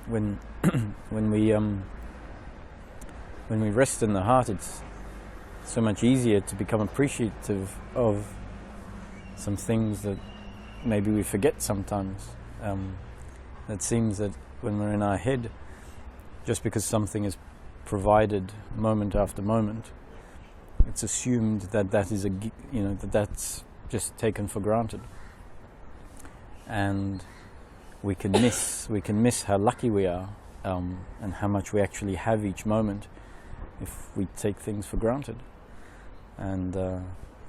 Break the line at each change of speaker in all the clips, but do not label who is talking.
When when we rest in the heart, it's so much easier to become appreciative of some things that maybe we forget sometimes. It seems that when we're in our head, just because something is provided moment after moment, it's assumed that that is that's just taken for granted, and we can miss how lucky we are, and how much we actually have each moment if we take things for granted. And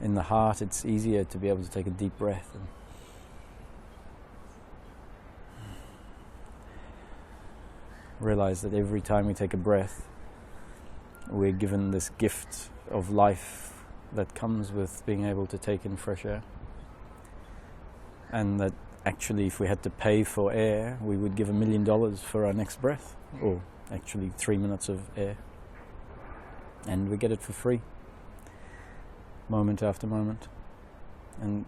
in the heart, it's easier to be able to take a deep breath and realize that every time we take a breath, we're given this gift of life that comes with being able to take in fresh air. And that actually, if we had to pay for air, we would give $1 million for our next breath, or actually 3 minutes of air. And we get it for free, moment after moment. And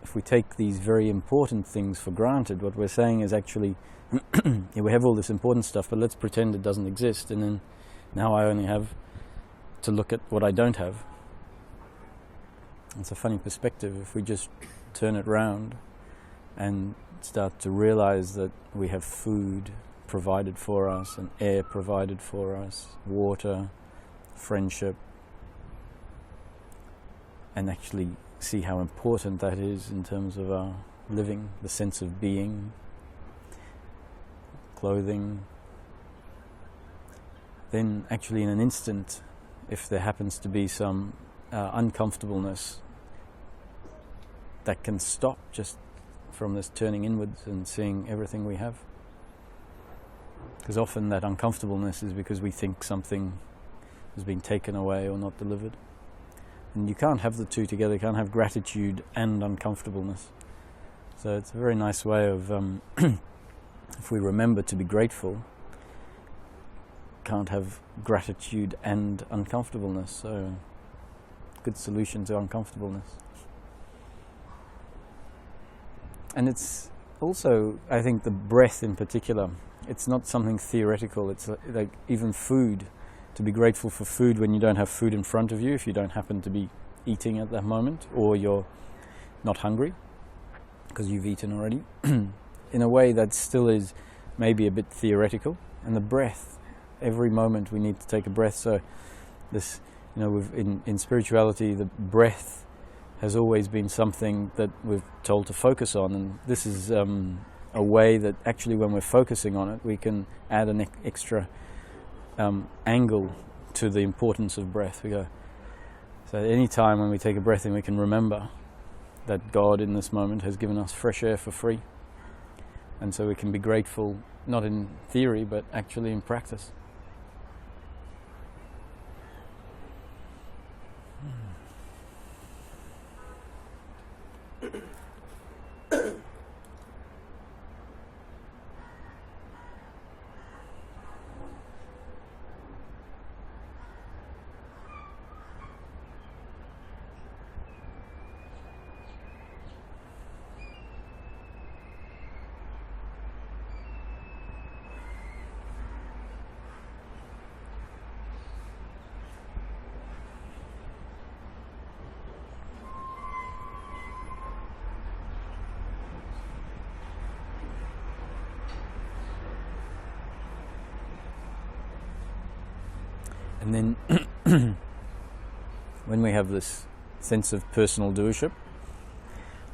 if we take these very important things for granted, what we're saying is actually, we have all this important stuff, but let's pretend it doesn't exist, and then now I only have to look at what I don't have. It's a funny perspective if we just turn it round and start to realize that we have food provided for us, and air provided for us, water, friendship, and actually see how important that is in terms of our living, the sense of being, clothing. Then actually in an instant, if there happens to be some uncomfortableness, that can stop just from this turning inwards and seeing everything we have. Because often that uncomfortableness is because we think something has been taken away or not delivered. And you can't have the two together. You can't have gratitude and uncomfortableness. So it's a very nice way of, if we remember to be grateful, can't have gratitude and uncomfortableness. So good solution to uncomfortableness. And it's also, I think, the breath in particular, it's not something theoretical. It's like even food, to be grateful for food when you don't have food in front of you, if you don't happen to be eating at that moment, or you're not hungry because you've eaten already, in a way that still is maybe a bit theoretical. And the breath, every moment we need to take a breath. So this, in spirituality, the breath has always been something that we're told to focus on, and this is a way that actually when we're focusing on it, we can add an extra angle to the importance of breath. We go, so any time when we take a breath in, we can remember that God in this moment has given us fresh air for free, and so we can be grateful, not in theory but actually in practice. And then when we have this sense of personal doership,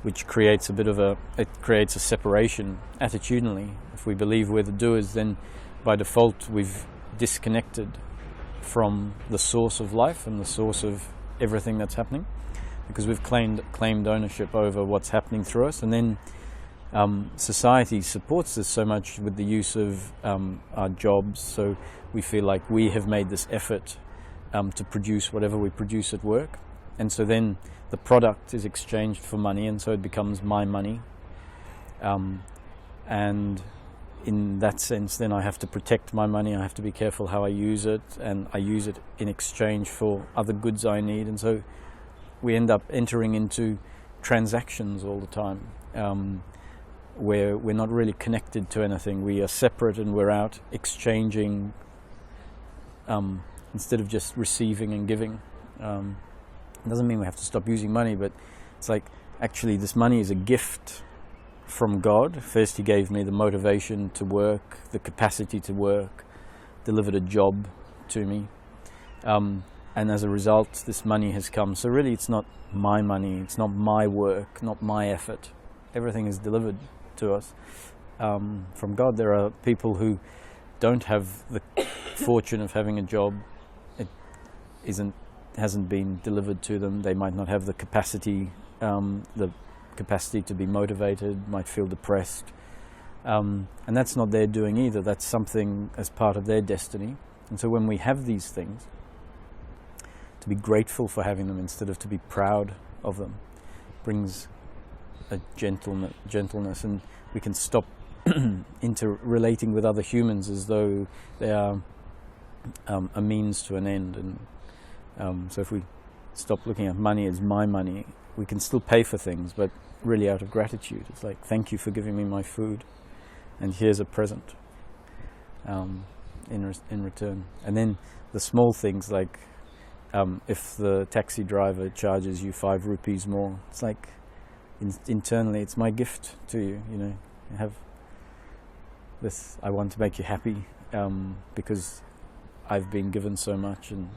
which creates it creates a separation attitudinally. If we believe we're the doers, then by default we've disconnected from the source of life and the source of everything that's happening, because we've claimed ownership over what's happening through us. And then society supports this so much with the use of our jobs, so we feel like we have made this effort to produce whatever we produce at work, and so then the product is exchanged for money, and so it becomes my money, and in that sense then I have to protect my money, I have to be careful how I use it, and I use it in exchange for other goods I need. And so we end up entering into transactions all the time, where we're not really connected to anything. We are separate and we're out exchanging instead of just receiving and giving. It doesn't mean we have to stop using money, but it's like, actually this money is a gift from God. First He gave me the motivation to work, the capacity to work, delivered a job to me, and as a result this money has come. So really it's not my money, it's not my work, not my effort. Everything is delivered to us from God. There are people who don't have the fortune of having a job. It hasn't been delivered to them. They might not have the capacity to be motivated, might feel depressed, and that's not their doing either. That's something as part of their destiny. And so when we have these things, to be grateful for having them instead of to be proud of them brings a gentleness, and we can stop into relating with other humans as though they are a means to an end. And so if we stop looking at money as my money, we can still pay for things, but really out of gratitude. It's like, thank you for giving me my food, and here's a present in return. And then the small things, like if the taxi driver charges you 5 rupees more, it's like, internally it's my gift to you. You know, have this. I want to make you happy because I've been given so much, and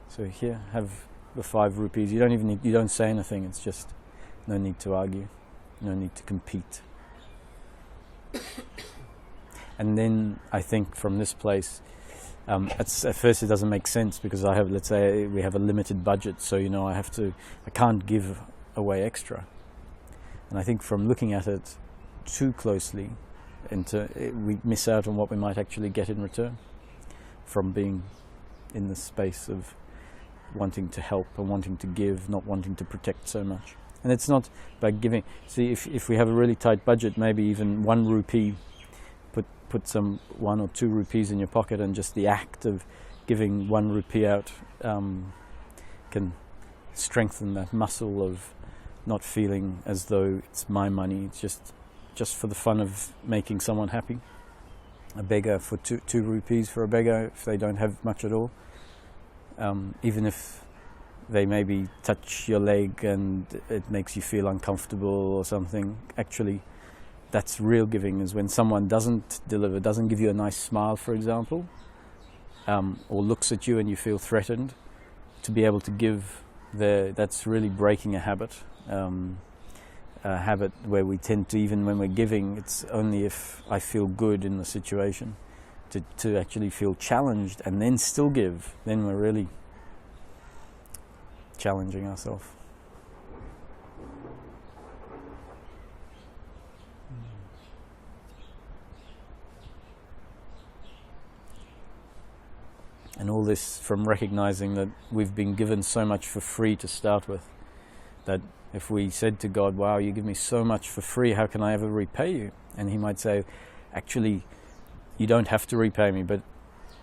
so here, have the 5 rupees. You don't say anything. It's just no need to argue, no need to compete. And then I think from this place, at first it doesn't make sense, because let's say we have a limited budget, so I can't give away extra. And I think from looking at it too closely, we miss out on what we might actually get in return from being in the space of wanting to help and wanting to give, not wanting to protect so much. And it's not by giving. See, if we have a really tight budget, maybe even 1 rupee, put some 1 or 2 rupees in your pocket, and just the act of giving 1 rupee out can strengthen that muscle of not feeling as though it's my money. It's just for the fun of making someone happy. A beggar, for 2 rupees for a beggar, if they don't have much at all, even if they maybe touch your leg and it makes you feel uncomfortable or something, actually that's real giving, is when someone doesn't deliver, doesn't give you a nice smile, for example, or looks at you and you feel threatened. To be able to give that's really breaking a habit where we tend to, even when we're giving, it's only if I feel good in the situation, to actually feel challenged and then still give, then we're really challenging ourselves. And all this from recognizing that we've been given so much for free to start with, that if we said to God, wow, you give me so much for free, how can I ever repay you? And He might say, actually, you don't have to repay me, but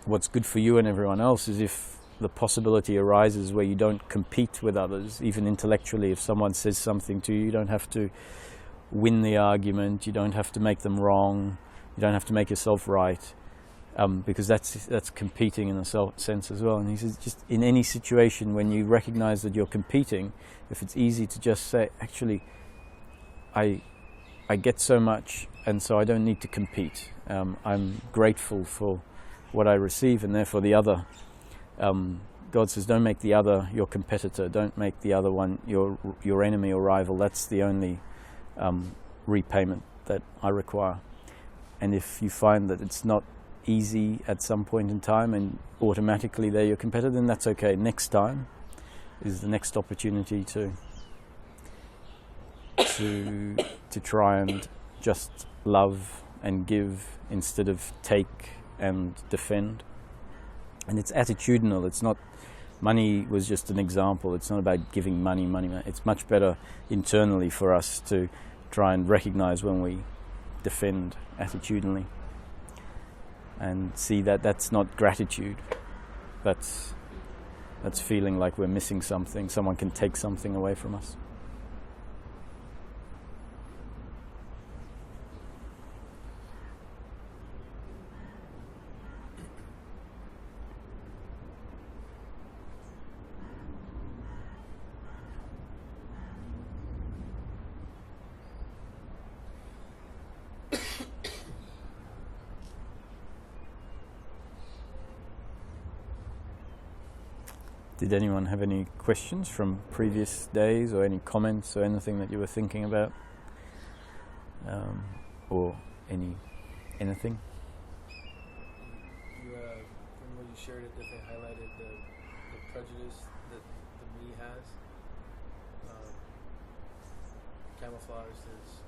what's good for you and everyone else is if the possibility arises where you don't compete with others, even intellectually. If someone says something to you, you don't have to win the argument, you don't have to make them wrong, you don't have to make yourself right, because that's competing in a sense as well. And He says, just in any situation when you recognize that you're competing, if it's easy to just say, actually, I get so much, and so I don't need to compete. I'm grateful for what I receive, and therefore the other, God says, don't make the other your competitor, don't make the other one your enemy or rival. That's the only repayment that I require. And if you find that it's not easy at some point in time and automatically they're your competitor, then that's okay. Next time is the next opportunity to try and just love and give instead of take and defend. And it's attitudinal. It's not, money was just an example. It's not about giving money. It's much better internally for us to try and recognize when we defend attitudinally and see that that's not gratitude. That's feeling like we're missing something. Someone can take something away from us. Did anyone have any questions from previous days, or any comments, or anything that you were thinking about, or anything?
From what you shared, it definitely highlighted the prejudice that the me has. Camouflaged as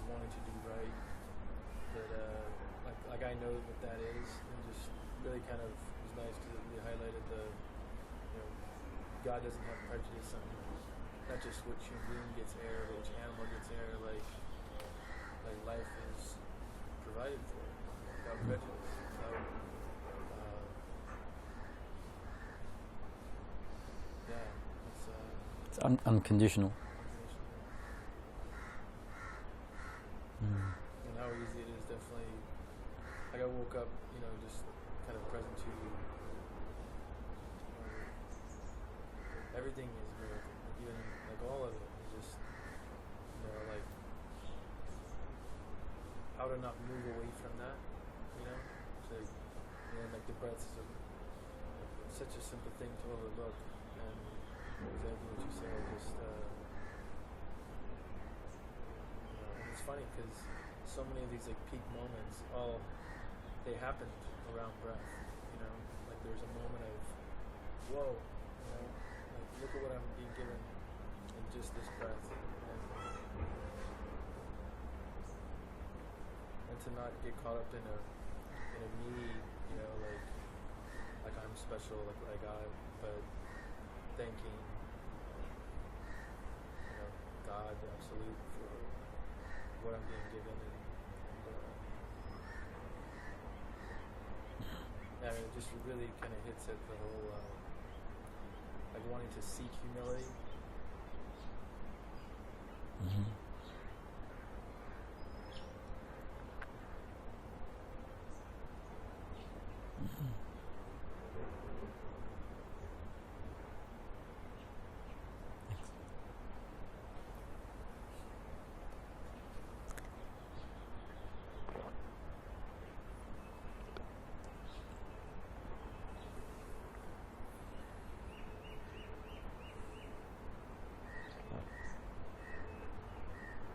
wanting to do right. But like I know what that is, and just really kind of was nice because you highlighted God doesn't have prejudice on not just which human being gets air, but which animal gets air. Like life is provided for without prejudice.
It's unconditional.
And how easy it is, definitely. Like I woke up, just kind of present to everything is miracle. Even like all of it is just, like how to not move away from that, So, like the breath is such a simple thing to overlook. And exactly what you said, just and it's funny because so many of these like peak moments, they happened around breath. Like there's a moment of whoa, like look at what I'm being given in just this breath, and to not get caught up in a me, like I'm special, like what I got, but thanking God, the Absolute, for what I'm being given, and it just really kind of hits at the whole like wanting to seek humility.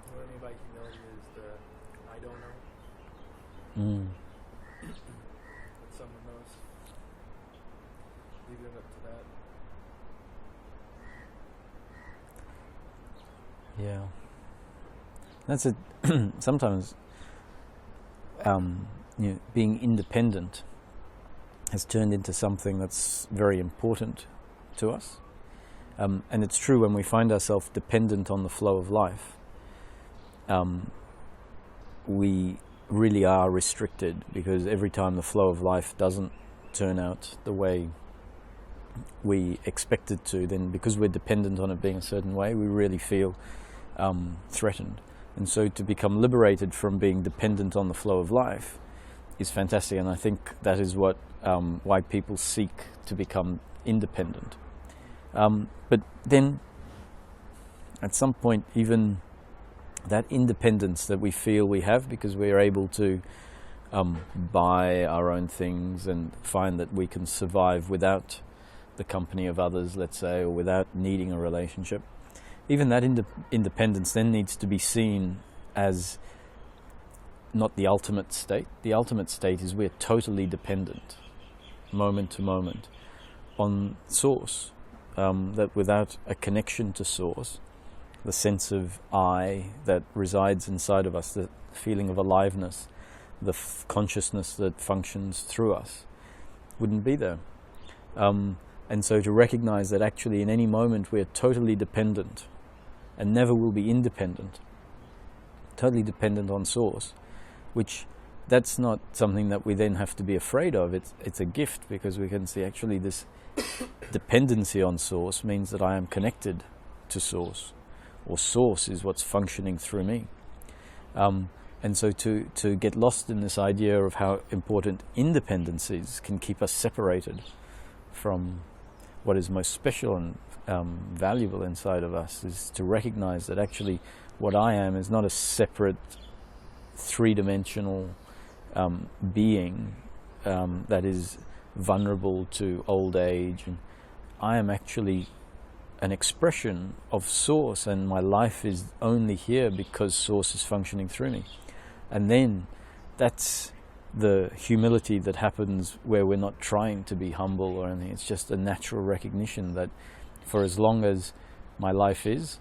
What I mean by humility is the I don't know. That someone knows. Leave it up to that.
Yeah. That's it. Sometimes being independent has turned into something that's very important to us. And it's true when we find ourselves dependent on the flow of life, we really are restricted, because every time the flow of life doesn't turn out the way we expect it to, then because we're dependent on it being a certain way, we really feel threatened. And so to become liberated from being dependent on the flow of life is fantastic, and I think that is what why people seek to become independent. But then at some point, even that independence that we feel we have because we're able to buy our own things and find that we can survive without the company of others, let's say, or without needing a relationship, even that independence then needs to be seen as not the ultimate state. The ultimate state is we're totally dependent, moment to moment, on Source. That without a connection to Source, the sense of I that resides inside of us, the feeling of aliveness, the consciousness that functions through us, wouldn't be there. And so to recognize that actually in any moment we're totally dependent and never will be independent, totally dependent on Source, which that's not something that we then have to be afraid of. It's a gift, because we can see actually this dependency on Source means that I am connected to Source, or Source is what's functioning through me. And so to get lost in this idea of how important independence is can keep us separated from what is most special and valuable inside of us, is to recognize that actually what I am is not a separate three-dimensional being that is vulnerable to old age, and I am actually an expression of Source, and my life is only here because Source is functioning through me. And then that's the humility that happens where we're not trying to be humble or anything. It's just a natural recognition that for as long as my life is,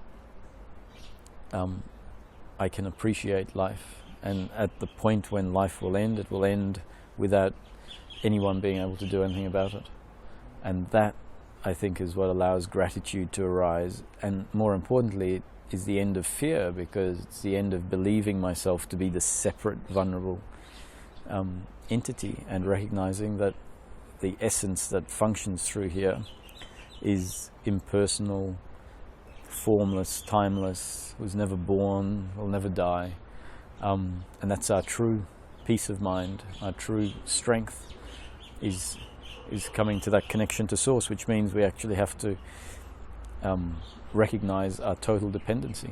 I can appreciate life. And at the point when life will end, it will end without anyone being able to do anything about it. And that, I think, is what allows gratitude to arise. And more importantly, it is the end of fear, because it's the end of believing myself to be the separate, vulnerable entity, and recognizing that the essence that functions through here is impersonal, formless, timeless, was never born, will never die. And that's our true peace of mind, our true strength is coming to that connection to Source, which means we actually have to recognize our total dependency.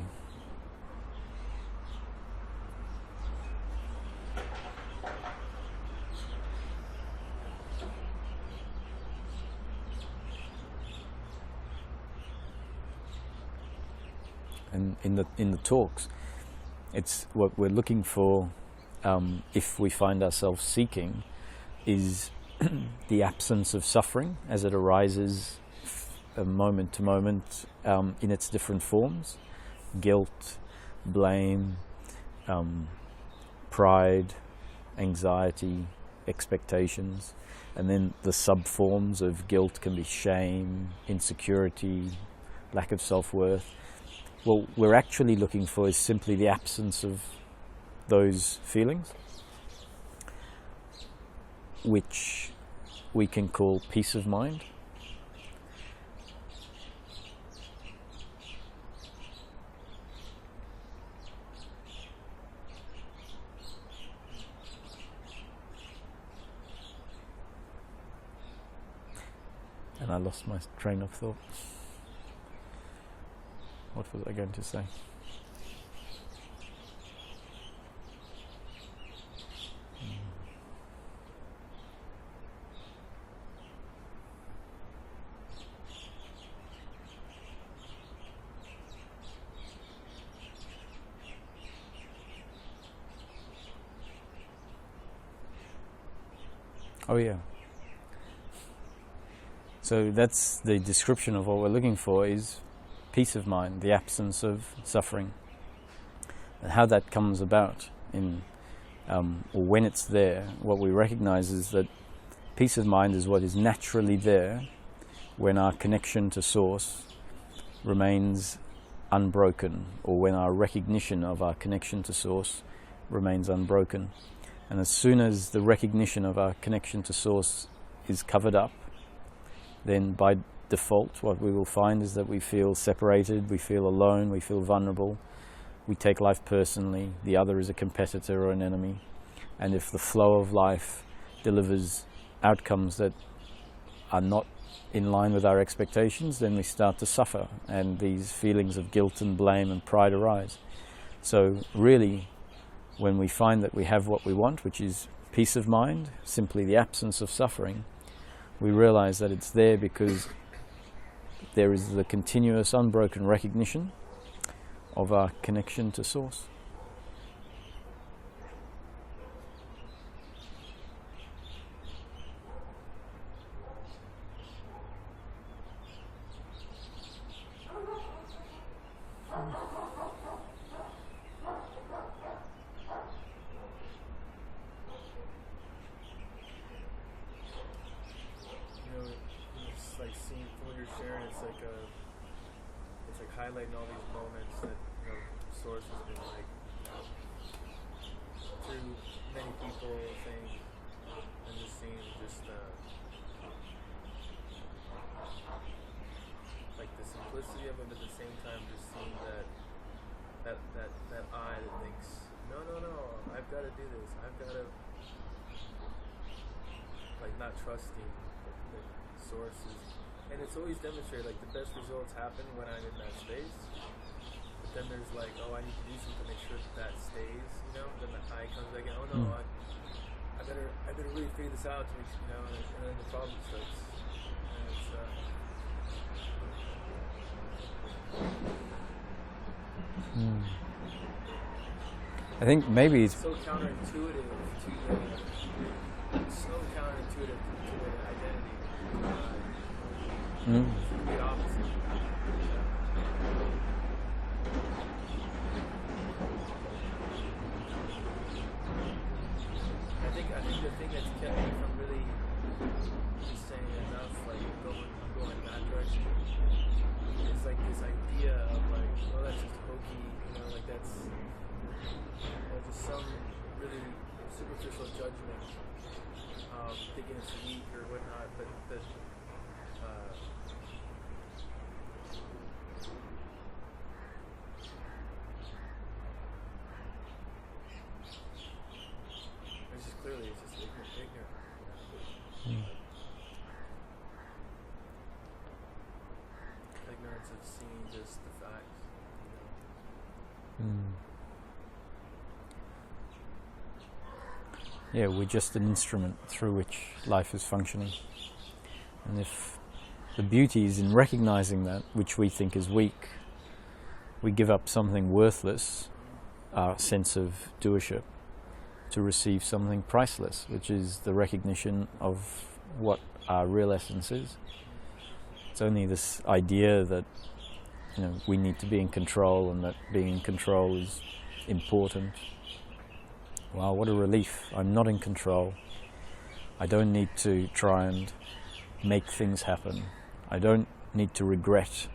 And in the talks, it's what we're looking for, if we find ourselves seeking, is the absence of suffering as it arises moment to moment in its different forms: guilt, blame, pride, anxiety, expectations. And then the sub-forms of guilt can be shame, insecurity, lack of self-worth. What we're actually looking for is simply the absence of those feelings, which we can call peace of mind. And I lost my train of thought. What was I going to say? Oh yeah. So that's the description of what we're looking for, is peace of mind, the absence of suffering. And how that comes about or when it's there, what we recognize is that peace of mind is what is naturally there when our connection to Source remains unbroken, or when our recognition of our connection to Source remains unbroken. And as soon as the recognition of our connection to Source is covered up, then by default what we will find is that we feel separated, we feel alone, we feel vulnerable, we take life personally, the other is a competitor or an enemy. And if the flow of life delivers outcomes that are not in line with our expectations, then we start to suffer, and these feelings of guilt and blame and pride arise. So really, when we find that we have what we want, which is peace of mind, simply the absence of suffering, we realize that it's there because there is the continuous, unbroken recognition of our connection to Source.
Highlighting all these moments that Source has been like to many people saying, and just seeing like the simplicity of it, but at the same time just seeing that eye that thinks, no, I've got to do this, I've got to, like, not trusting that Source is. And it's always demonstrated, like, the best results happen when I'm in that space. But then there's like, oh, I need to do something to make sure that stays, Then the high comes back in. Oh no, I better really figure this out, and then the problem starts. And it's,
I think maybe it's
so counterintuitive to the identity. It's the complete opposite. I think the thing that's kept me from really just saying enough, like I'm going in that direction, is like this idea of like, oh, that's just hokey, like that's just some really superficial judgment, thinking it's weak or whatnot, but it's just clearly it's just ignorant. Ignorance of seeing just the facts.
Yeah, we're just an instrument through which life is functioning. And if the beauty is in recognizing that, which we think is weak, we give up something worthless, our sense of doership, to receive something priceless, which is the recognition of what our real essence is. It's only this idea that we need to be in control and that being in control is important. Wow, what a relief. I'm not in control. I don't need to try and make things happen. I don't need to regret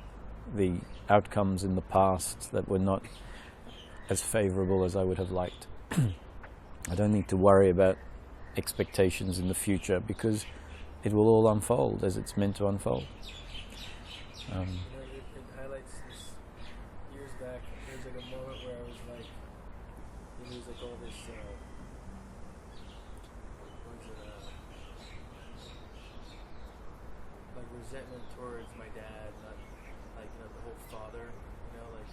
the outcomes in the past that were not as favorable as I would have liked. I don't need to worry about expectations in the future because it will all unfold as it's meant to unfold.
It highlights this. Years back, there was like a moment where I was like, there was like all this, like resentment towards my dad, not like, the whole father, like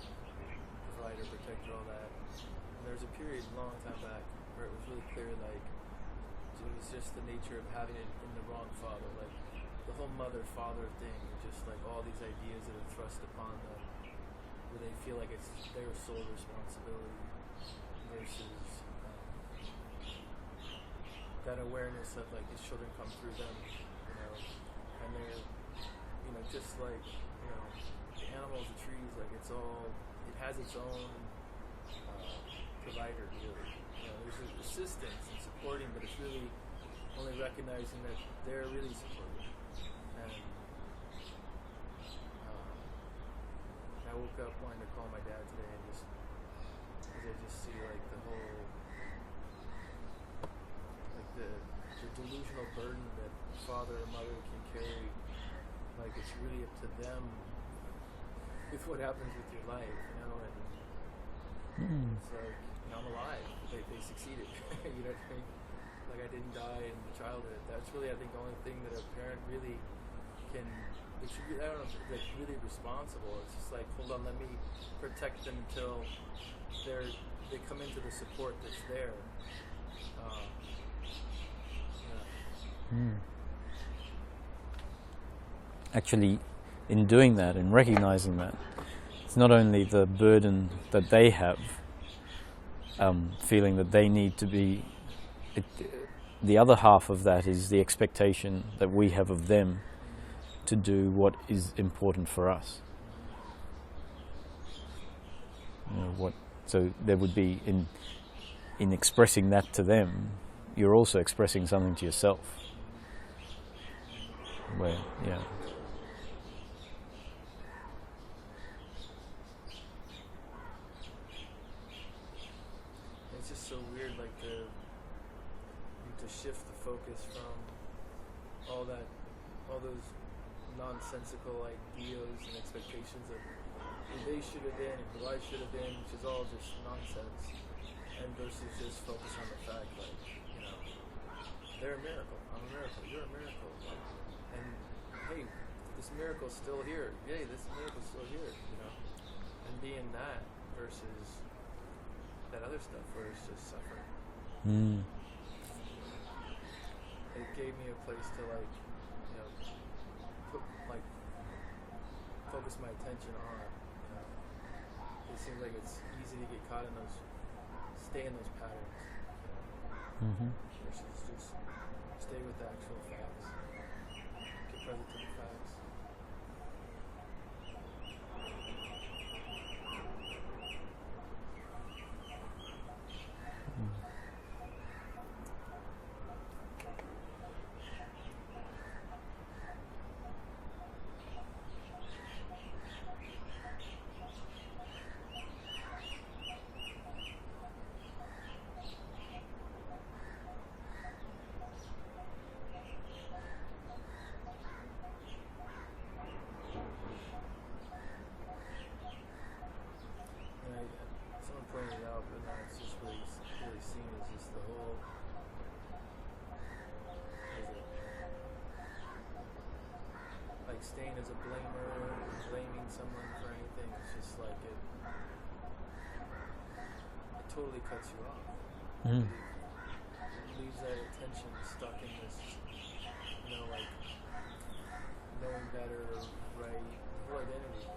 provider, protector, all that. And there was a period a long time back where it was really clear, like, it was just the nature of having it in the wrong father, like the whole mother-father thing, just like all these ideas that are thrust upon them, where they feel like it's their sole responsibility versus that awareness of like his children come through them, and they're, just like, the animals, the trees, like it has its own provider, really. There's assistance and supporting, but it's really only recognizing that they're really supporting. And I woke up wanting to call my dad today, and I just see like the whole, like the delusional burden that father or mother can carry. Like it's really up to them with what happens with your life, and it's like, I'm alive. They succeeded. You know what I mean? Like I didn't die in childhood. That's really, I think, the only thing that a parent really can. They should be, I don't know, like really responsible. It's just like, hold on, let me protect them until they come into the support that's there.
Actually, in doing that, in recognizing that, it's not only the burden that they have, feeling that they need to be, the other half of that is the expectation that we have of them to do what is important for us. So there would be, in expressing that to them, you're also expressing something to yourself. Where, yeah.
It's just so weird, like to shift the focus from all those nonsensical ideas and expectations of who they should have been and who I should have been, which is all just nonsense, and versus just focus on the fact, like, they're a miracle, I'm a miracle, you're a miracle, and hey, this miracle's still here, yay, this miracle's still here, and being that versus that other stuff where it's just suffering. it gave me a place to like, you know, focus my attention on. You know, it seems like it's easy to get caught in those, stay in those patterns, you know, versus just stay with the actual facts, get present to the facts. Someone pointed it out, but now it's just really seen as just the whole, like staying as a blamer, blaming someone for anything. It's just like it totally cuts you off. It leaves that attention stuck in this, you know, like knowing better, right, whole identity.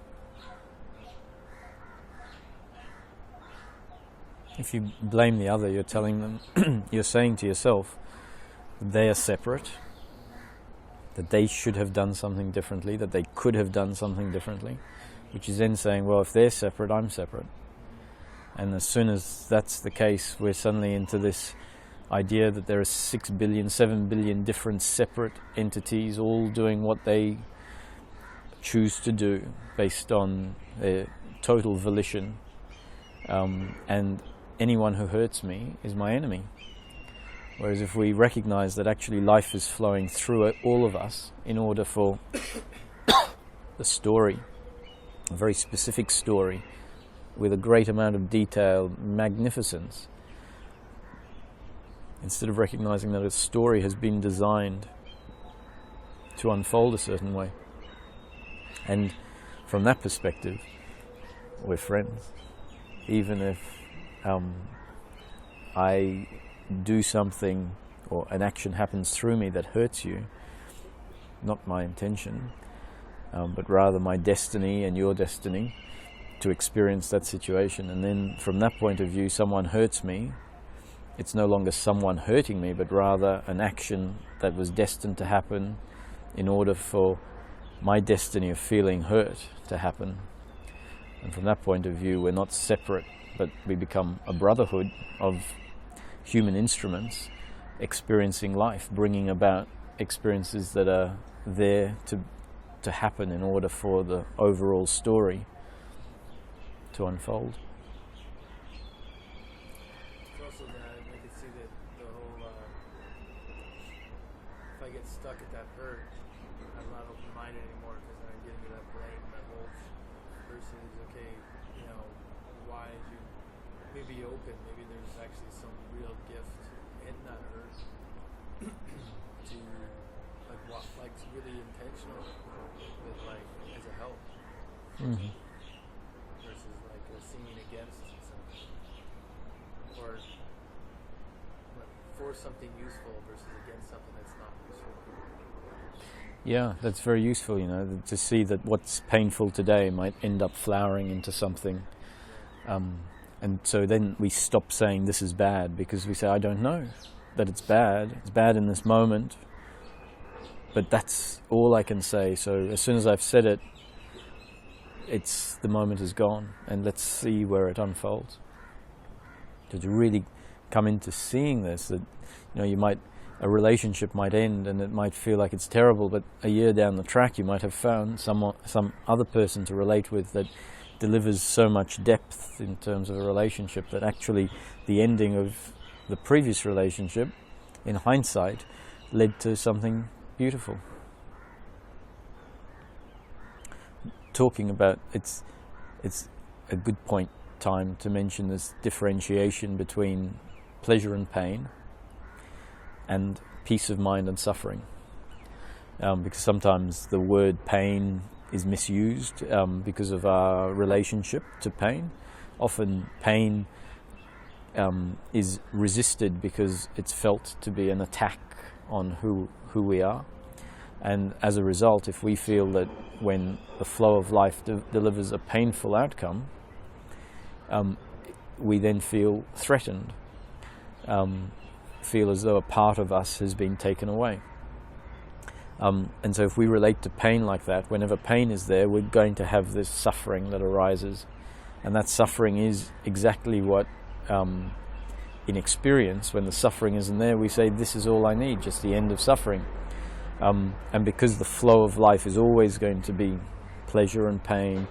If you blame the other, you're telling them, you're saying to yourself, they are separate, that they should have done something differently, that they could have done something differently, which is then saying, well, if they're separate, I'm separate. And as soon as that's the case, we're suddenly into this idea that there are 6 billion, 7 billion different separate entities all doing what they choose to do based on their total volition, and anyone who hurts me is my enemy. Whereas if we recognize that actually life is flowing through it, all of us, in order for the story, a very specific story, with a great amount of detail, magnificence, instead of recognizing that a story has been designed to unfold a certain way. And from that perspective, we're friends. Even if I do something or an action happens through me that hurts you, not my intention, but rather my destiny and your destiny to experience that situation. And then from that point of view, someone hurts me, it's no longer someone hurting me, but rather an action that was destined to happen in order for my destiny of feeling hurt to happen. And from that point of view, we're not separate, but we become a brotherhood of human instruments experiencing life, bringing about experiences that are there to happen in order for the overall story to unfold.
It's also that I can see that the whole, if I get stuck at that hurt, I'm not open-minded anymore because I'm getting to that blame, that whole versus, okay, you know, why is you maybe open, maybe there's actually some real gift in that hurt to, like, what, like, really intentional with, like, as a help. Versus, like, a singing against something. Or for something useful versus against something that's not useful.
Yeah, that's very useful, you know, to see that what's painful today might end up flowering into something. And so then we stop saying this is bad, because we say, I don't know that it's bad. It's bad in this moment, but that's all I can say. So as soon as I've said it, the moment is gone, and let's see where it unfolds. To really come into seeing this, that, you know, a relationship might end and it might feel like it's terrible, but a year down the track you might have found some other person to relate with that delivers so much depth in terms of a relationship that actually the ending of the previous relationship, in hindsight, led to something beautiful. Talking about it's a good time to mention this differentiation between pleasure and pain and peace of mind and suffering, because sometimes the word pain is misused because of our relationship to pain. Often pain is resisted because it's felt to be an attack on who we are. And as a result, if we feel that when the flow of life delivers a painful outcome, we then feel threatened, feel as though a part of us has been taken away. And so if we relate to pain like that, whenever pain is there, we're going to have this suffering that arises. And that suffering is exactly what, in experience, when the suffering isn't there, we say, this is all I need, just the end of suffering. And because the flow of life is always going to be pleasure and pain,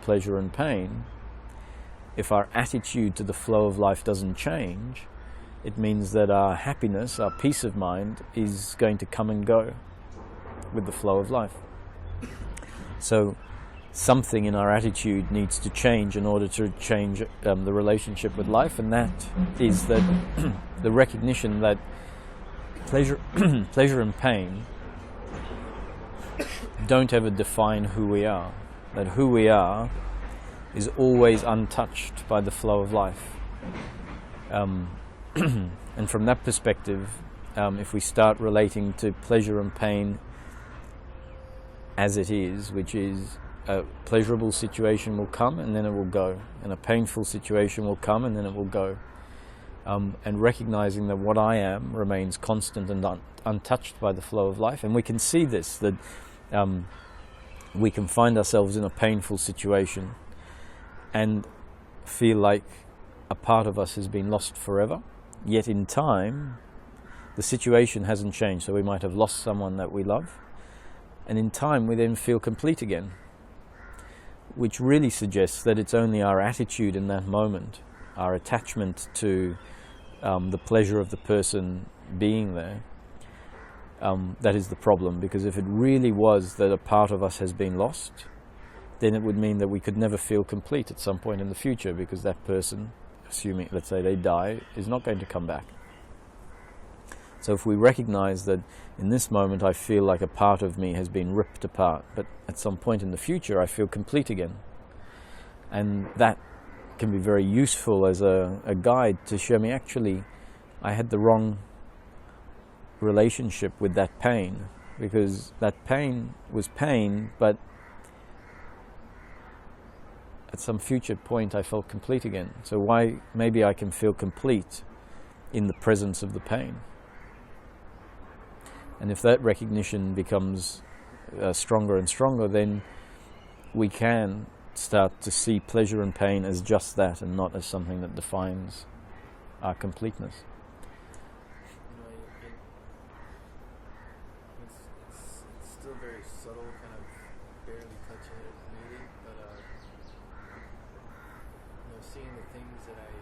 if our attitude to the flow of life doesn't change, it means that our happiness, our peace of mind, is going to come and go with the flow of life. So something in our attitude needs to change in order to change the relationship with life, and that is that the recognition that pleasure and pain don't ever define who we are, that who we are is always untouched by the flow of life. And from that perspective, if we start relating to pleasure and pain as it is, which is a pleasurable situation will come and then it will go, and a painful situation will come and then it will go, and recognizing that what I am remains constant and untouched by the flow of life. And we can see this, that we can find ourselves in a painful situation and feel like a part of us has been lost forever, yet in time the situation hasn't changed. So we might have lost someone that we love, and in time we then feel complete again, which really suggests that it's only our attitude in that moment, our attachment to the pleasure of the person being there, that is the problem. Because if it really was that a part of us has been lost, then it would mean that we could never feel complete at some point in the future, because that person, assuming, let's say, they die, is not going to come back. So if we recognize that in this moment I feel like a part of me has been ripped apart, but at some point in the future I feel complete again, and that can be very useful as a guide to show me, actually, I had the wrong relationship with that pain, because that pain was pain, but at some future point I felt complete again. So why, maybe I can feel complete in the presence of the pain. And if that recognition becomes stronger and stronger, then we can start to see pleasure and pain as just that, and not as something that defines our completeness.
It's still very subtle, kind of barely touching it, maybe, but seeing the things that I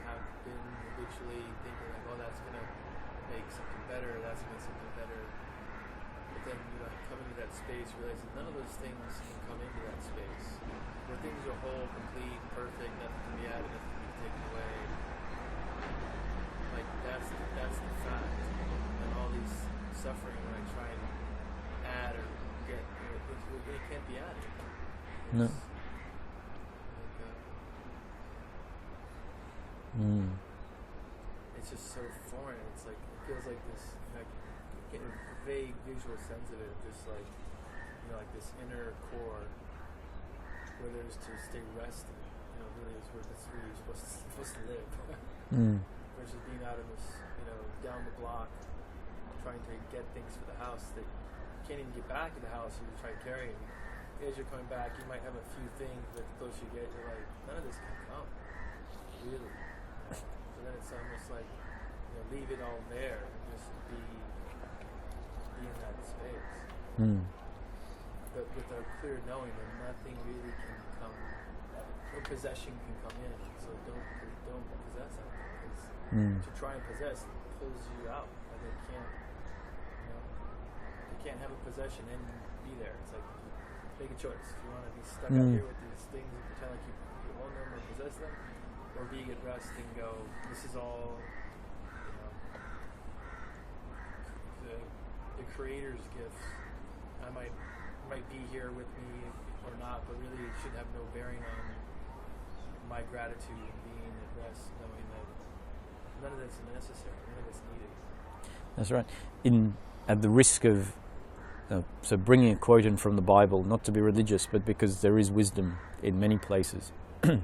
have been habitually thinking like, oh, that's gonna make something better, that's gonna make something better, but then coming to that space, realizing none of those things can come into that space, where things are whole, complete, perfect, nothing can be added, nothing can be taken away. Like that's the fact. And all these suffering when I try and add or get, it can't be added.
No.
It's just so foreign. It's like, it feels like this, like, getting a vague visual sense of it, just like, like this inner core where there's to stay rested, really is where that's where you're supposed to live. Versus being out in this, down the block, trying to get things for the house that you can't even get back to the house, so you try carrying. As you're coming back, you might have a few things, but the closer you get, you're like, none of this can come. Really. So then it's almost like, leave it all there and just be in that space. But with a clear knowing that nothing really can come, no possession can come in. So don't possess anything, because to try and possess pulls you out. Like you can't have a possession and be there. It's like, make a choice. If you want to be stuck out here with these things and pretend like you own them or possess them, or being at rest and go, this is all, the Creator's gifts. I might be here with me or not, but really it should have no bearing on my gratitude and being at rest, knowing that none of that's necessary, none of it's needed.
That's right. at the risk of so bringing a quote in from the Bible, not to be religious, but because there is wisdom in many places. And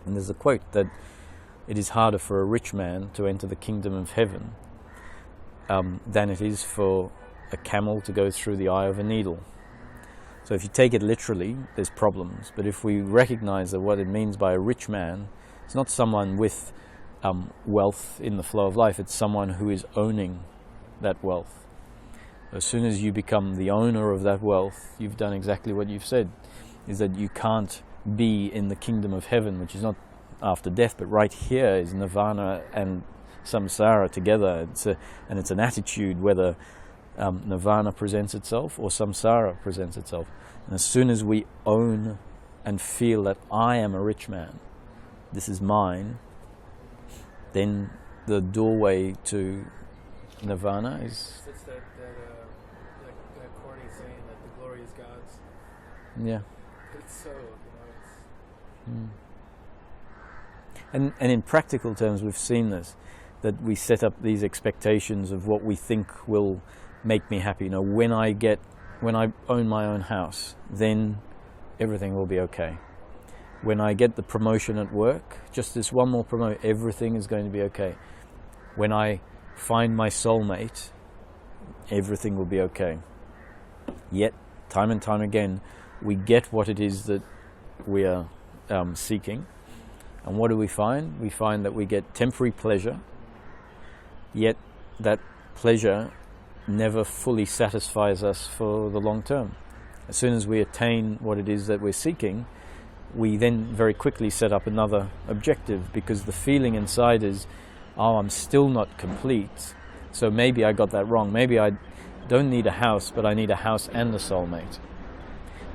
there's a quote that it is harder for a rich man to enter the kingdom of heaven than it is for a camel to go through the eye of a needle. So if you take it literally, there's problems. But if we recognize that what it means by a rich man, it's not someone with wealth in the flow of life, it's someone who is owning that wealth. As soon as you become the owner of that wealth, you've done exactly what you've said, is that you can't be in the kingdom of heaven, which is not after death, but right here is nirvana and samsara together. And it's an attitude whether nirvana presents itself or samsara presents itself. And as soon as we own and feel that I am a rich man, this is mine, then the doorway to nirvana is...
It's that corny saying that the glory is God's.
Yeah.
It's so,
And in practical terms, we've seen this, that we set up these expectations of what we think will make me happy. You know, when I own my own house, then everything will be okay. When I get the promotion at work, just this one more promotion, everything is going to be okay. When I find my soulmate, everything will be okay. Yet, time and time again, we get what it is that we are seeking. And what do we find? We find that we get temporary pleasure, yet that pleasure never fully satisfies us for the long term. As soon as we attain what it is that we're seeking, we then very quickly set up another objective, because the feeling inside is, oh, I'm still not complete, so maybe I got that wrong. Maybe I don't need a house, but I need a house and a soulmate.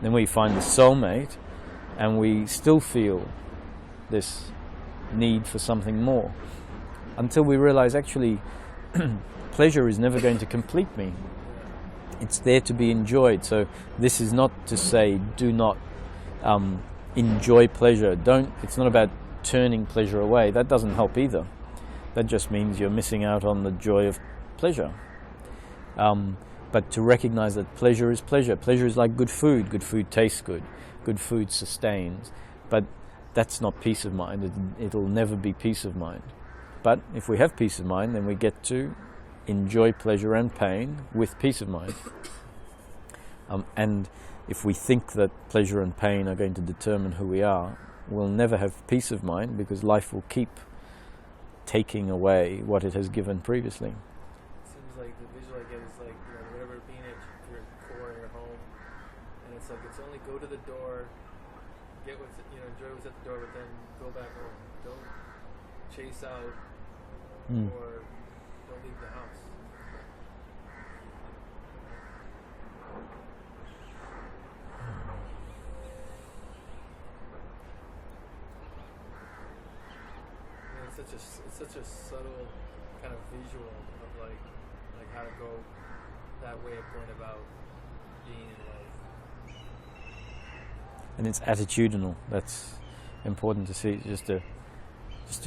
Then we find the soulmate, and we still feel this need for something more, until we realize actually pleasure is never going to complete me. It's there to be enjoyed. So this is not to say do not enjoy pleasure. It's not about turning pleasure away. That doesn't help either. That just means you're missing out on the joy of pleasure. But to recognize that pleasure is pleasure. Pleasure is like good food. Good food tastes good. Good food sustains. But that's not peace of mind. It'll never be peace of mind. But if we have peace of mind, then we get to enjoy pleasure and pain with peace of mind. And if we think that pleasure and pain are going to determine who we are, we'll never have peace of mind, because life will keep taking away what it has given previously.
It seems like the visual I get is like, whatever being at your core in your home, and it's like it's only go to the door, get what's enjoy what's at the door, but then go back home. Don't chase out or don't leave the house. It's such a subtle kind of visual of like how to go that way of going about being in life.
And it's attitudinal. That's important to see. Just a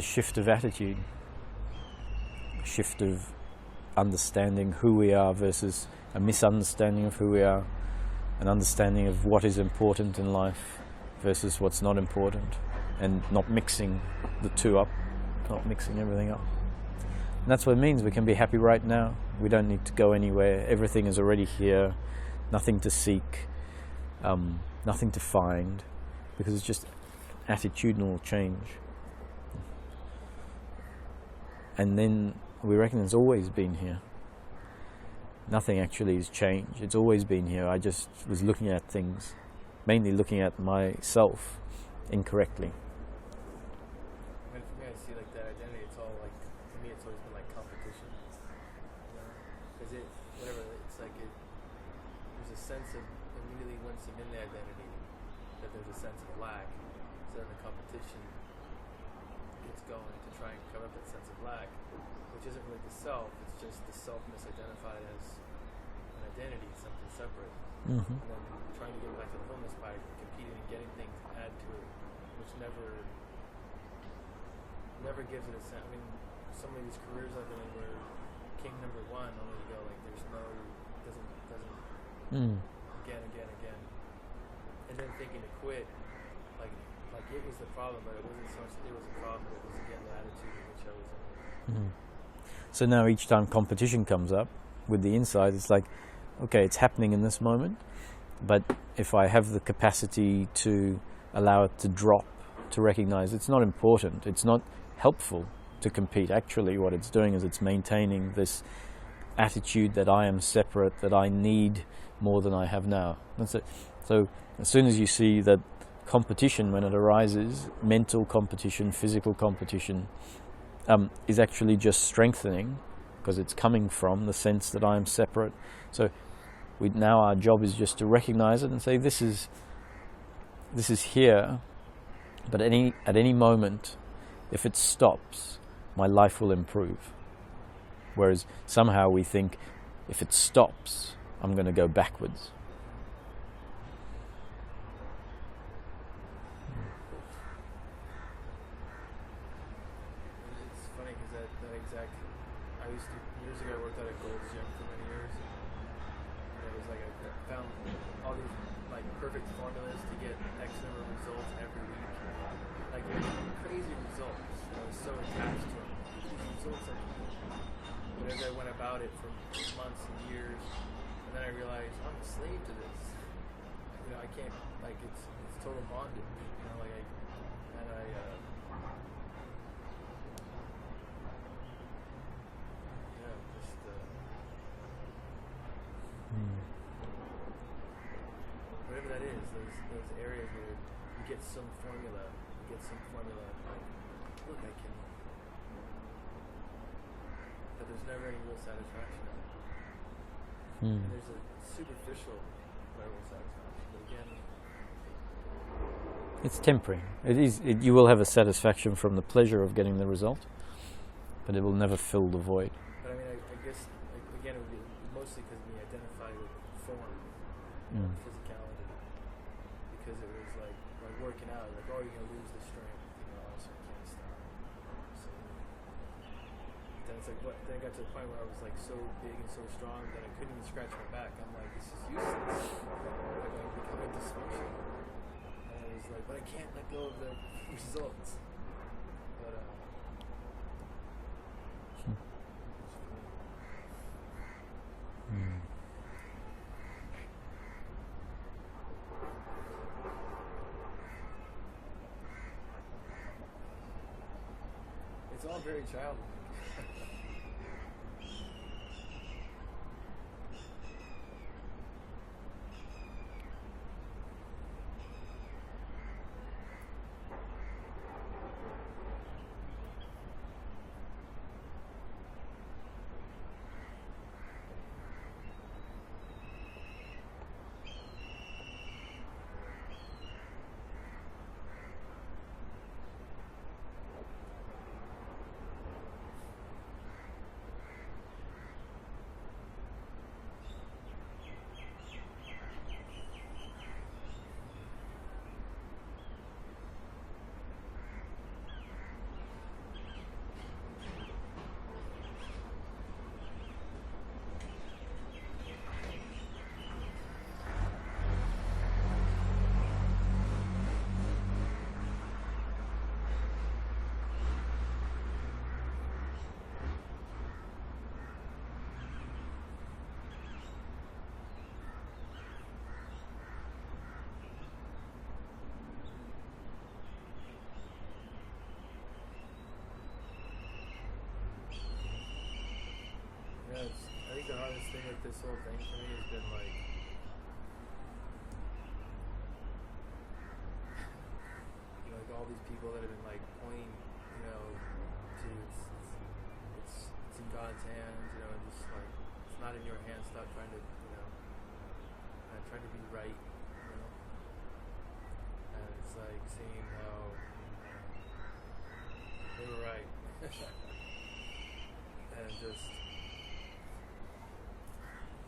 shift of attitude, a shift of understanding who we are versus a misunderstanding of who we are, an understanding of what is important in life versus what's not important, and not mixing the two up, not mixing everything up. And that's what it means. We can be happy right now. We don't need to go anywhere. Everything is already here. Nothing to seek, nothing to find, because it's just attitudinal change. And then we reckon it's always been here. Nothing actually has changed. It's always been here. I just was looking at things, mainly looking at myself incorrectly.
For me, I see like that identity. It's all like, to me, it's always been like competition. Because there's a sense of immediately once I'm in the identity that there's a sense of lack. So then the competition gets going to try and cover up that sense of lack, which isn't really the self. It's just the self misidentified as an identity, something separate.
Mm-hmm.
And then trying to get back to the wholeness by competing and getting things to add to it, which never gives it a sense. I mean, some of these careers I've been in where king number one, only to go like there's no doesn't again, and then thinking to quit, like it was the problem, but it wasn't so much it was a problem, it was again the attitude in which I was in.
So now each time competition comes up with the insight, it's like, okay, it's happening in this moment, but if I have the capacity to allow it to drop, to recognize it's not important, it's not helpful to compete. Actually, what it's doing is it's maintaining this attitude that I am separate, that I need more than I have now. That's it. So as soon as you see that competition, when it arises, mental competition, physical competition, is actually just strengthening, because it's coming from the sense that I am separate. So now our job is just to recognize it and say, this is here, but at any moment, if it stops, my life will improve. Whereas somehow we think, if it stops, I'm going to go backwards.
It's funny because that exact, years ago I worked at a Gold's Gym for many years, and it was like I found all these like perfect formulas to get X number of results every week, like crazy results. I was so attached to them. These results I need. But as I went about it for months and years, and then I realized I'm a slave to this. You know, I can't, like, it's total bondage. You know, like whatever that is, those areas where you get some formula, like, look, I can, but there's never any real satisfaction in it. And there's a superficial level of satisfaction, but again,
it's temporary. You will have a satisfaction from the pleasure of getting the result, but it will never fill the void.
But I mean, I guess, like, again, it would be mostly because we identify with form, physicality, because it was like working out, like, oh, you're going to lose the strength, you know, so you can't stop. So then it's like, then I got to the point where I was like so big and so strong that I couldn't even scratch my back. I'm like, this is useless. Like, I'm becoming dysfunctional. And I was like, but I can't let go of the results. But it's all very childlike. I think the hardest thing with this whole thing for me has been like, you know, like all these people that have been like pointing, you know, to it's in God's hands, you know, and just like it's not in your hands. Stop trying to, you know, trying to be right, you know. And it's like seeing how they were right, and just.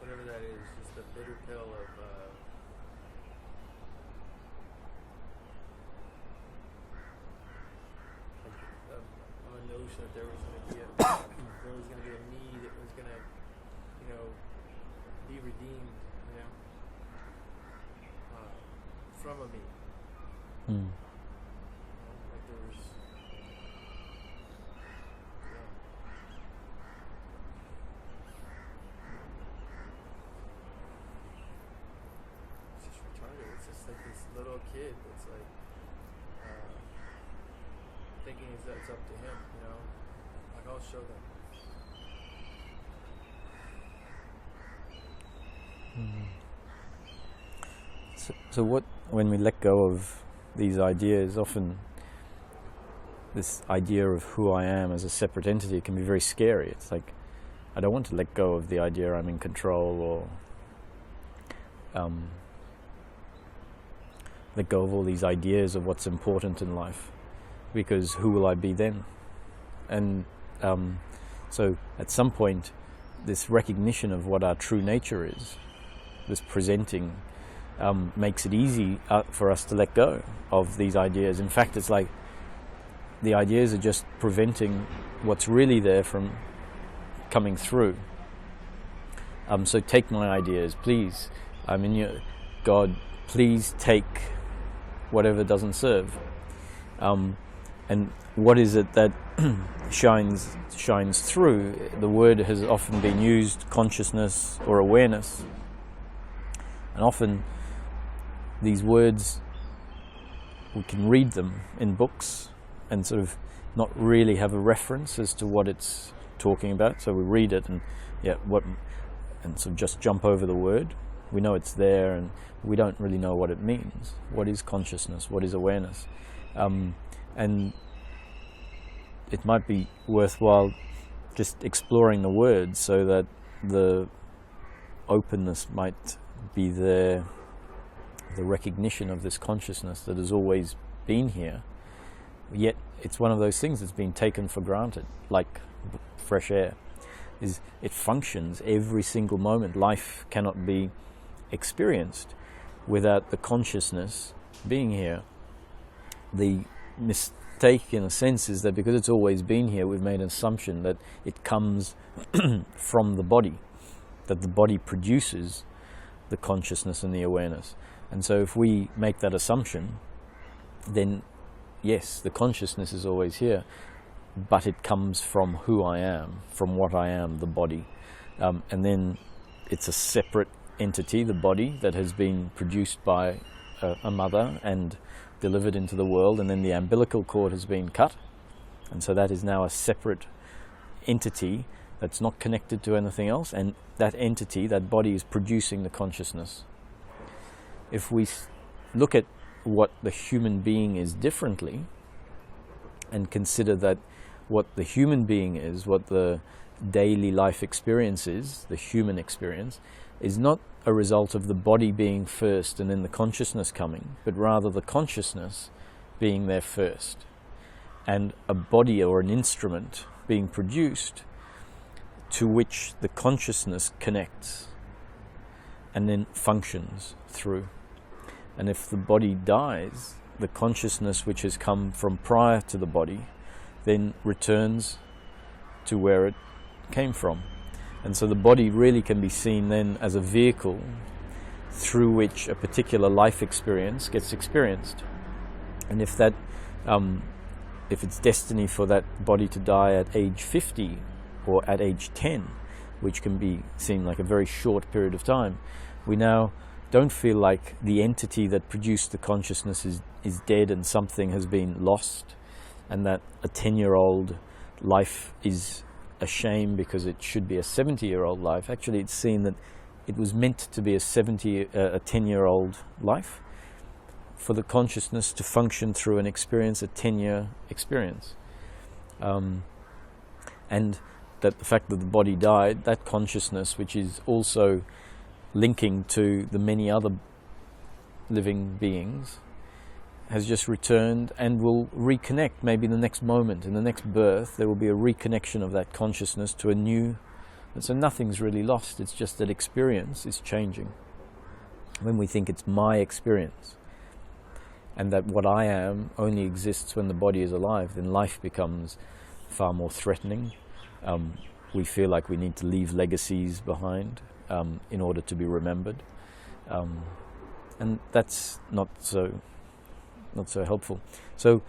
Whatever that is, just the bitter pill of a notion that there was going to be a me that was gonna, be redeemed, from a me. Like there was, it's just retarded. It's just like this little kid that's like thinking it's up to him, Like I'll show them.
So what, when we let go of these ideas, often this idea of who I am as a separate entity can be very scary. It's like, I don't want to let go of the idea I'm in control, or let go of all these ideas of what's important in life, because who will I be then? And so at some point, this recognition of what our true nature is, this presenting, makes it easy for us to let go of these ideas. In fact, it's like the ideas are just preventing what's really there from coming through. So take my ideas, please. God, please take whatever doesn't serve. And what is it that shines through? The word has often been used, consciousness or awareness. And often these words, we can read them in books and sort of not really have a reference as to what it's talking about. So we read it and sort of just jump over the word. We know it's there and we don't really know what it means. What is consciousness? What is awareness? And it might be worthwhile just exploring the words so that the openness might be there, the recognition of this consciousness that has always been here, yet it's one of those things that's been taken for granted, like fresh air. It functions every single moment. Life cannot be experienced without the consciousness being here. The mistake, in a sense, is that because it's always been here, we've made an assumption that it comes from the body, that the body produces the consciousness and the awareness. And so if we make that assumption, then yes, the consciousness is always here, but it comes from who I am, from what I am, the body. And then it's a separate entity, the body, that has been produced by a mother and delivered into the world, and then the umbilical cord has been cut. And so that is now a separate entity that's not connected to anything else, and that entity, that body, is producing the consciousness. If we look at what the human being is differently, and consider that what the human being is, what the daily life experience is, the human experience, is not a result of the body being first and then the consciousness coming, but rather the consciousness being there first, and a body or an instrument being produced to which the consciousness connects and then functions through. And if the body dies, the consciousness which has come from prior to the body then returns to where it came from. And so the body really can be seen then as a vehicle through which a particular life experience gets experienced. And if that, if it's destiny for that body to die at age 50 or at age 10, which can be seen like a very short period of time, we now don't feel like the entity that produced the consciousness is dead and something has been lost, and that a 10-year-old life is a shame because it should be a 70-year-old life. Actually, it's seen that it was meant to be a 10-year-old life, for the consciousness to function through and experience a 10-year experience. And that the fact that the body died, that consciousness, which is also linking to the many other living beings, has just returned and will reconnect. Maybe in the next moment, in the next birth, there will be a reconnection of that consciousness to a new. And so nothing's really lost, it's just that experience is changing. When we think it's my experience, and that what I am only exists when the body is alive, then life becomes far more threatening, we feel like we need to leave legacies behind in order to be remembered, and that's not so helpful. So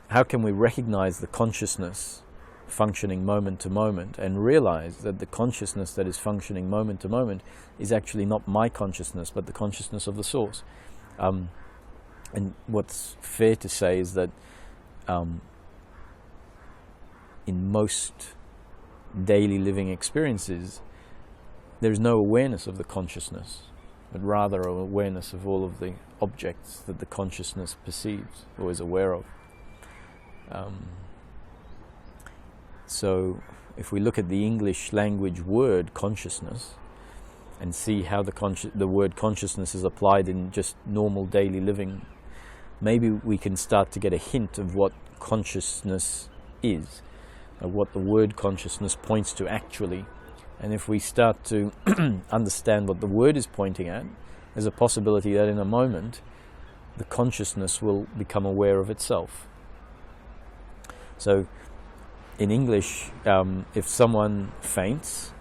how can we recognize the consciousness functioning moment to moment and realize that the consciousness that is functioning moment to moment is actually not my consciousness but the consciousness of the source? And what's fair to say is that in most daily living experiences there's no awareness of the consciousness, but rather an awareness of all of the objects that the consciousness perceives or is aware of. So if we look at the English language word consciousness and see how the word consciousness is applied in just normal daily living, maybe we can start to get a hint of what consciousness is, of what the word consciousness points to actually. And if we start to understand what the word is pointing at, there's a possibility that in a moment the consciousness will become aware of itself. So in English, if someone faints,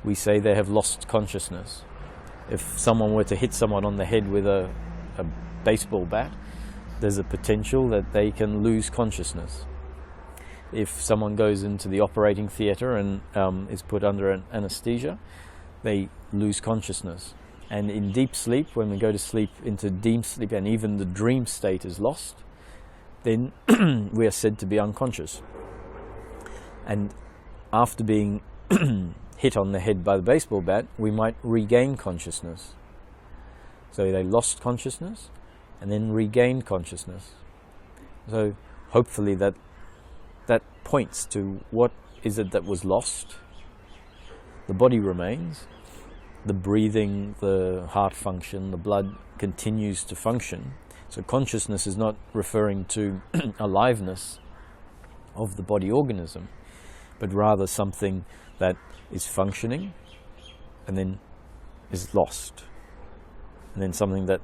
we say they have lost consciousness. If someone were to hit someone on the head with a baseball bat, there's a potential that they can lose consciousness. If someone goes into the operating theatre and is put under an anesthesia, they lose consciousness. And in deep sleep, when we go to sleep into deep sleep and even the dream state is lost, then we are said to be unconscious. And after being hit on the head by the baseball bat, we might regain consciousness. So they lost consciousness and then regained consciousness. So hopefully that points to what is it that was lost. The body remains, the breathing, the heart function, the blood continues to function. So consciousness is not referring to aliveness of the body organism, but rather something that is functioning and then is lost, and then something that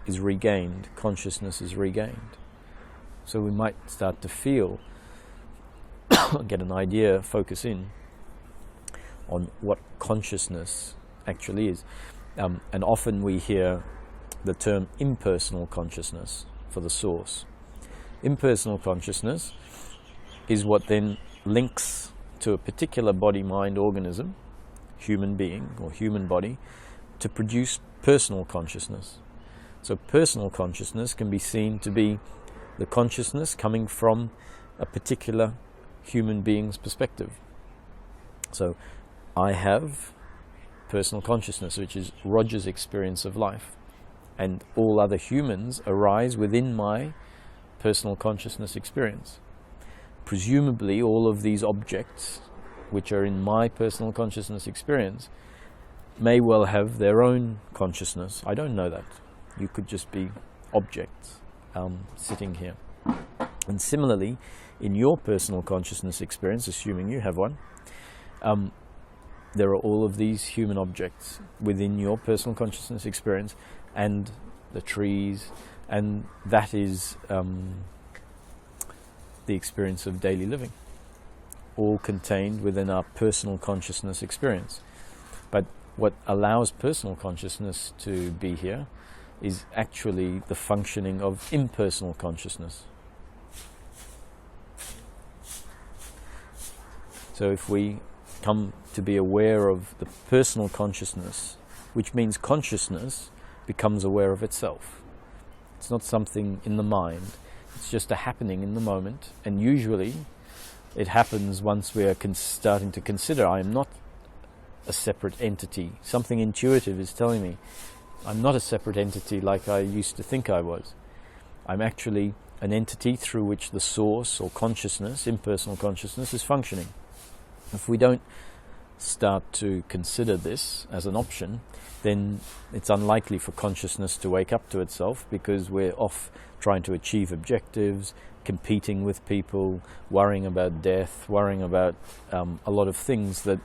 is regained, consciousness is regained. So we might start to feel, get an idea, focus in on what consciousness actually is. And often we hear the term impersonal consciousness for the source. Impersonal consciousness is what then links to a particular body-mind organism, human being or human body, to produce personal consciousness. So personal consciousness can be seen to be the consciousness coming from a particular human being's perspective. So I have personal consciousness, which is Roger's experience of life, and all other humans arise within my personal consciousness experience. Presumably all of these objects which are in my personal consciousness experience may well have their own consciousness. I don't know that. You could just be objects sitting here. And similarly, in your personal consciousness experience, assuming you have one, there are all of these human objects within your personal consciousness experience, and the trees, and that is the experience of daily living, all contained within our personal consciousness experience. But what allows personal consciousness to be here is actually the functioning of impersonal consciousness. So if we come to be aware of the personal consciousness, which means consciousness becomes aware of itself. It's not something in the mind, it's just a happening in the moment, and usually it happens once we are starting to consider, I am not a separate entity. Something intuitive is telling me, I'm not a separate entity like I used to think I was. I'm actually an entity through which the source or consciousness, impersonal consciousness, is functioning. If we don't start to consider this as an option, then it's unlikely for consciousness to wake up to itself, because we're off trying to achieve objectives, competing with people, worrying about death, worrying about a lot of things that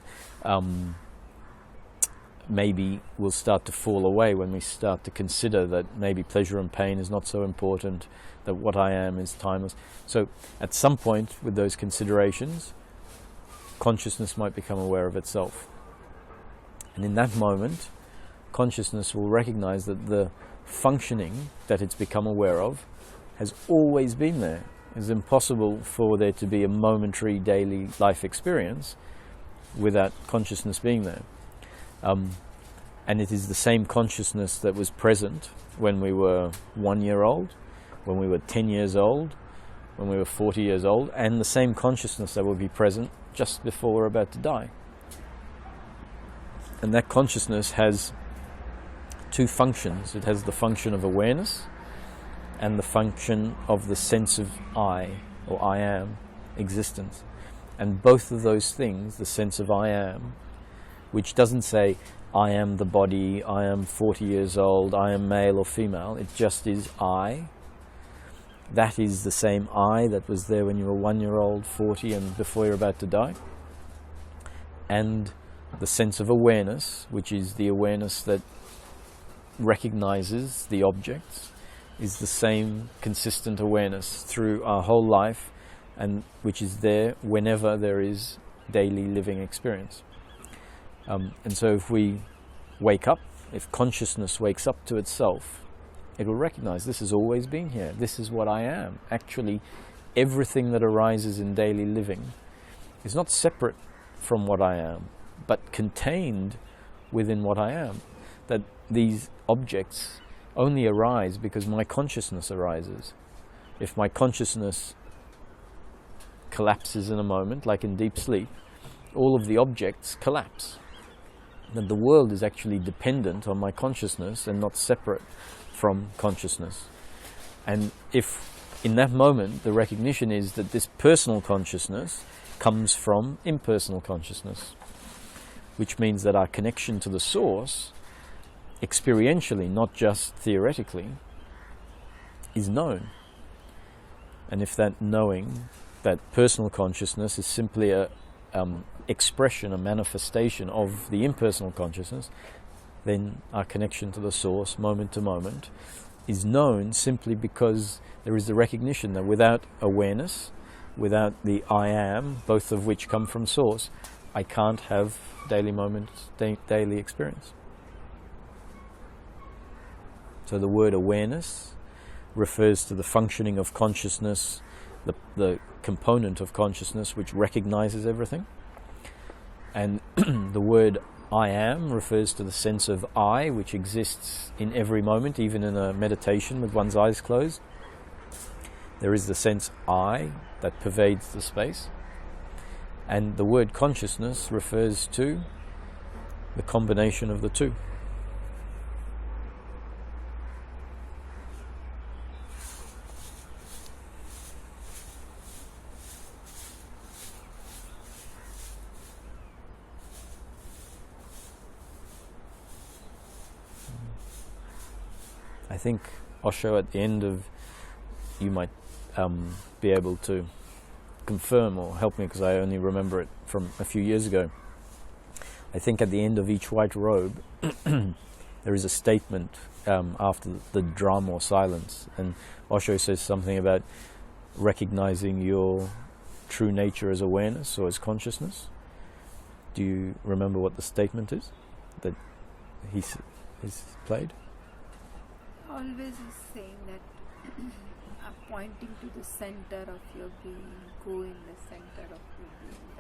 maybe will start to fall away when we start to consider that maybe pleasure and pain is not so important, that what I am is timeless. So at some point with those considerations, consciousness might become aware of itself. And in that moment, consciousness will recognize that the functioning that it's become aware of has always been there. It's impossible for there to be a momentary daily life experience without consciousness being there. And it is the same consciousness that was present when we were 1 year old, when we were 10 years old, when we were 40 years old, and the same consciousness that will be present just before we're about to die. And that consciousness has two functions. It has the function of awareness and the function of the sense of I, or I am, existence. And both of those things, the sense of I am, which doesn't say I am the body, I am 40 years old, I am male or female, it just is I. That is the same I that was there when you were 1 year old, 40, and before you're about to die. And the sense of awareness, which is the awareness that recognizes the objects, is the same consistent awareness through our whole life, and which is there whenever there is daily living experience. And so if we wake up, if consciousness wakes up to itself, it will recognize this has always been here. This is what I am. Actually, everything that arises in daily living is not separate from what I am, but contained within what I am. That these objects only arise because my consciousness arises. If my consciousness collapses in a moment, like in deep sleep, all of the objects collapse. That the world is actually dependent on my consciousness and not separate from consciousness. And if in that moment the recognition is that this personal consciousness comes from impersonal consciousness, which means that our connection to the source, experientially, not just theoretically, is known. And if that knowing, that personal consciousness is simply a expression, a manifestation of the impersonal consciousness, then our connection to the source, moment to moment, is known simply because there is the recognition that without awareness, without the I am, both of which come from source, I can't have daily moments, daily experience. So the word awareness refers to the functioning of consciousness, the component of consciousness which recognizes everything. And the word I am refers to the sense of I, which exists in every moment, even in a meditation with one's eyes closed. There is the sense I that pervades the space. And the word consciousness refers to the combination of the two. I think Osho at the end of, you might be able to confirm or help me because I only remember it from a few years ago. I think at the end of each white robe there is a statement after the drum or silence, and Osho says something about recognizing your true nature as awareness or as consciousness. Do you remember what the statement is that he's played?
Always is saying that pointing to the center of your being, go in the center of your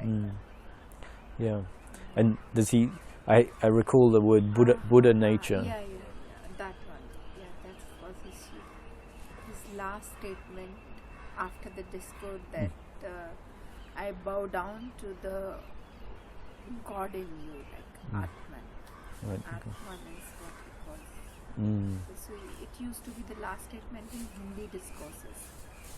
being. Like that.
Yeah. And does he, I recall the word Buddha nature.
Yeah, that one. Yeah, that was his last statement after the discord that I bow down to the God in you, like Atman.
Right.
Atman is what he calls. So it used to be the last statement in Hindi discourses.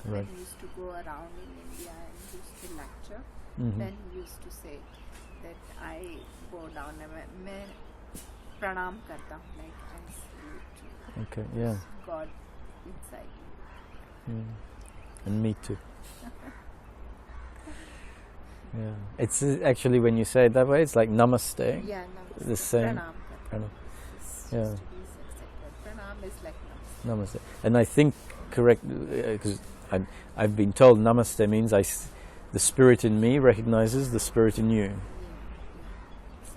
Right.
When he used to go around in India and used to lecture, then he used to say that I bow down, मैं pranam करता हूँ, like I salute
Okay, yeah.
God inside you.
And me too. Yeah. It's actually, when you say it that way, it's like namaste.
Yeah, namaste.
The same.
Pranam करता हूँ. It's
Yeah.
just to be accepted. Pranam is like namaste.
Namaste. And I think, correct, because I've been told namaste means the spirit in me recognizes the spirit in you.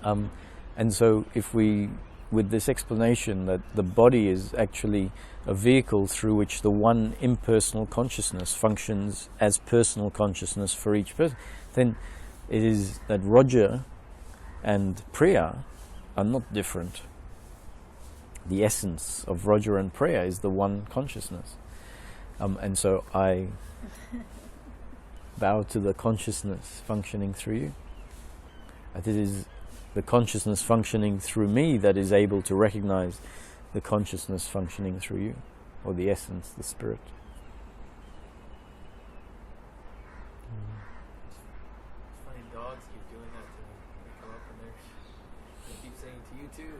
And so if we, with this explanation that the body is actually a vehicle through which the one impersonal consciousness functions as personal consciousness for each person, then it is that Roger and Priya are not different. The essence of Roger and Priya is the one consciousness. And so I bow to the consciousness functioning through you. That it is the consciousness functioning through me that is able to recognize the consciousness functioning through you, or the essence, the spirit.
It's funny, dogs keep doing that to me. They come up and they keep saying to you too.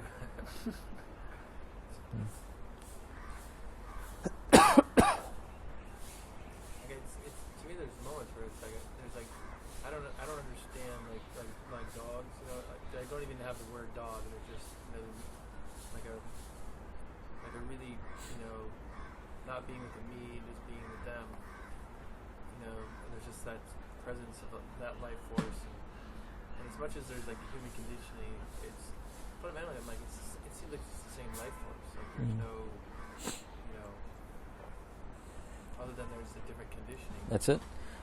Like it's to me there's moments where it's like there's like I don't understand like dogs, you know, I don't even have the word dog, they're just, you know, like a really, you know, not being with me, just being with them, you know, and there's just that presence of that life force, and as much as there's like the human conditioning, it's fundamentally I'm like it seems like it's the same life force, like there's no, you know, other than there's a different conditioning.
That's it.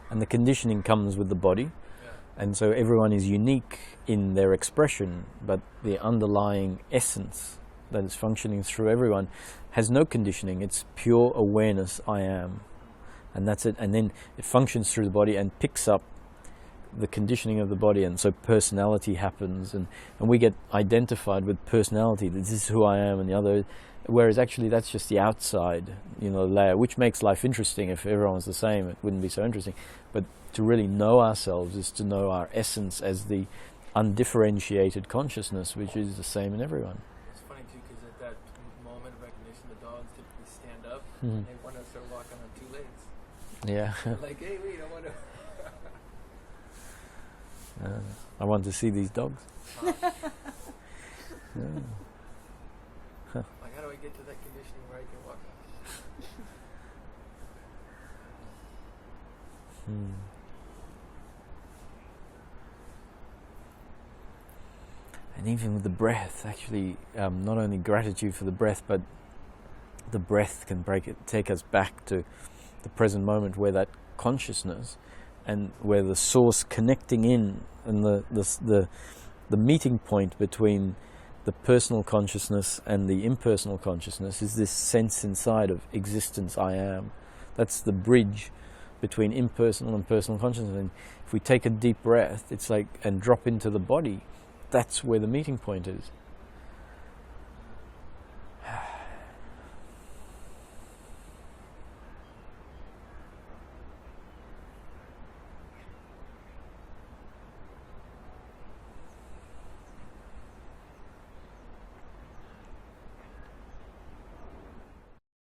And the conditioning comes with the body.
Yeah.
And so everyone is unique in their expression, but the underlying essence that is functioning through everyone has no conditioning. It's pure awareness, I am. And that's it. And then it functions through the body and picks up the conditioning of the body, and so personality happens, and we get identified with personality. This is who I am, and the other, whereas actually that's just the outside, you know, layer, which makes life interesting. If everyone was the same, it wouldn't be so interesting. But to really know ourselves is to know our essence as the undifferentiated consciousness, which is the same in everyone.
It's funny too, because at that moment of recognition, the dogs typically stand up
Mhm.
and they want to start walking on two legs.
Yeah.
Like, hey, wait, I want to.
I want to see these dogs. Yeah.
Like, how do I get to that conditioning where I can walk on?
And even with the breath, actually, not only gratitude for the breath, but the breath can take us back to the present moment, where that consciousness and where the source connecting in, and the meeting point between the personal consciousness and the impersonal consciousness is this sense inside of existence, I am. That's the bridge between impersonal and personal consciousness. And if we take a deep breath, it's like, and drop into the body, that's where the meeting point is.